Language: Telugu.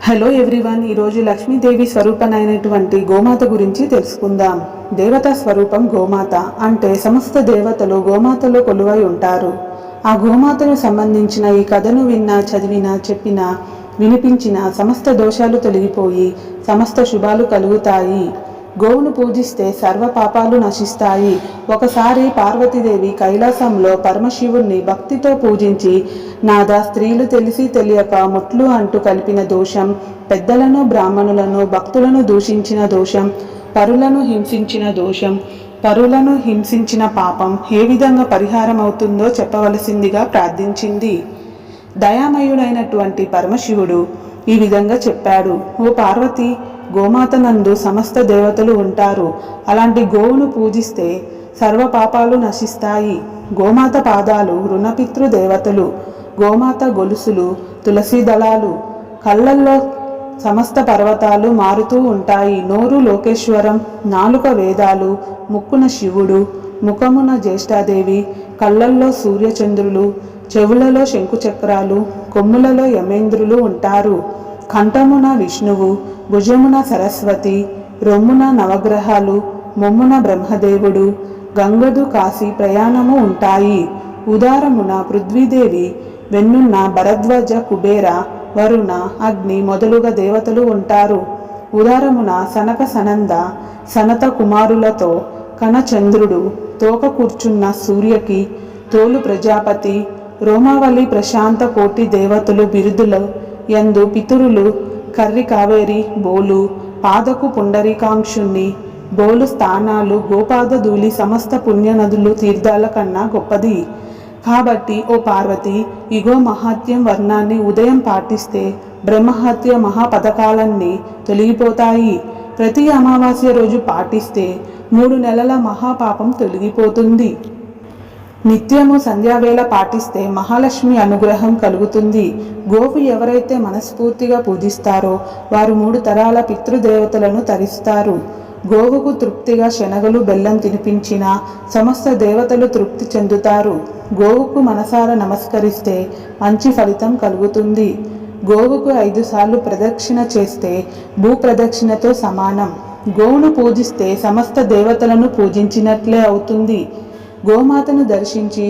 హలో ఎవ్రీవన్, ఈరోజు లక్ష్మీదేవి స్వరూపమైనటువంటి గోమాత గురించి తెలుసుకుందాం. దేవతా స్వరూపం గోమాత అంటే సమస్త దేవతలు గోమాతలో కొలువై ఉంటారు. ఆ గోమాతను సంబంధించిన ఈ కథను విన్నా, చదివినా, చెప్పినా, వినిపించిన సమస్త దోషాలు తొలగిపోయి సమస్త శుభాలు కలుగుతాయి. గోవును పూజిస్తే సర్వ పాపాలు నశిస్తాయి. ఒకసారి పార్వతీదేవి కైలాసంలో పరమశివుణ్ణి భక్తితో పూజించి, నాదా స్త్రీలు తెలిసి తెలియక ముట్లు అంటూ కలిపిన దోషం, పెద్దలను బ్రాహ్మణులను భక్తులను దూషించిన దోషం, పరులను హింసించిన పాపం ఏ విధంగా పరిహారం అవుతుందో చెప్పవలసిందిగా ప్రార్థించింది. దయామయుడైనటువంటి పరమశివుడు ఈ విధంగా చెప్పాడు: ఓ పార్వతి, గోమాత నందు సమస్త దేవతలు ఉంటారు. అలాంటి గోవును పూజిస్తే సర్వ పాపాలు నశిస్తాయి. గోమాత పాదాలు రుణపితృ దేవతలు, గోమాత గొలుసులు తులసి దళాలు, కళ్ళల్లో సమస్త పర్వతాలు మారుతూ ఉంటాయి. నోరు లోకేశ్వరం, నాలుక వేదాలు, ముక్కున శివుడు, ముఖమున జ్యేష్ఠాదేవి, కళ్ళల్లో సూర్యచంద్రులు, చెవులలో శంకుచక్రాలు, కొమ్ములలో యమేంద్రులు ఉంటారు. కంఠమున విష్ణువు, భుజమున సరస్వతి, రొమ్మున నవగ్రహాలు, మొమ్మున బ్రహ్మదేవుడు, గంగదు కాశీ ప్రయాణము ఉంటాయి. ఉదారమున పృథ్వీదేవి, వెన్నున్న భరద్వాజ, కుబేర, వరుణ, అగ్ని మొదలుగా దేవతలు ఉంటారు. ఉదారమున సనక సనంద సనత కుమారులతో కనచంద్రుడు, తోక కూర్చున్న సూర్యకి, తోలు ప్రజాపతి, రోమావళి ప్రశాంత కోటి దేవతలు బిరుదులు యందు పితరులు, కర్రి కావేరి, బోలు, పాదకు పుండరీకాంక్షుణ్ణి, బోలు స్థానాలు, గోపాద ధూళి సమస్త పుణ్యనదులు తీర్థాల కన్నా గొప్పది. కాబట్టి ఓ పార్వతి, ఇగో మహాత్యం వర్ణాన్ని ఉదయం పాటిస్తే బ్రహ్మహత్య మహాపథకాలన్నీ తొలగిపోతాయి. ప్రతి అమావాస్య రోజు పాటిస్తే 3 నెలల మహాపాపం తొలగిపోతుంది. నిత్యము సంధ్యావేళ పాటిస్తే మహాలక్ష్మి అనుగ్రహం కలుగుతుంది. గోవు ఎవరైతే మనస్ఫూర్తిగా పూజిస్తారో వారు 3 తరాల పితృదేవతలను తరిస్తారు. గోవుకు తృప్తిగా శనగలు, బెల్లం తినిపించిన సమస్త దేవతలు తృప్తి చెందుతారు. గోవుకు మనసారా నమస్కరిస్తే మంచి ఫలితం కలుగుతుంది. గోవుకు 5 సార్లు ప్రదక్షిణ చేస్తే భూ ప్రదక్షిణతో సమానం. గోవును పూజిస్తే సమస్త దేవతలను పూజించినట్లే అవుతుంది. గోమాతను దర్శించి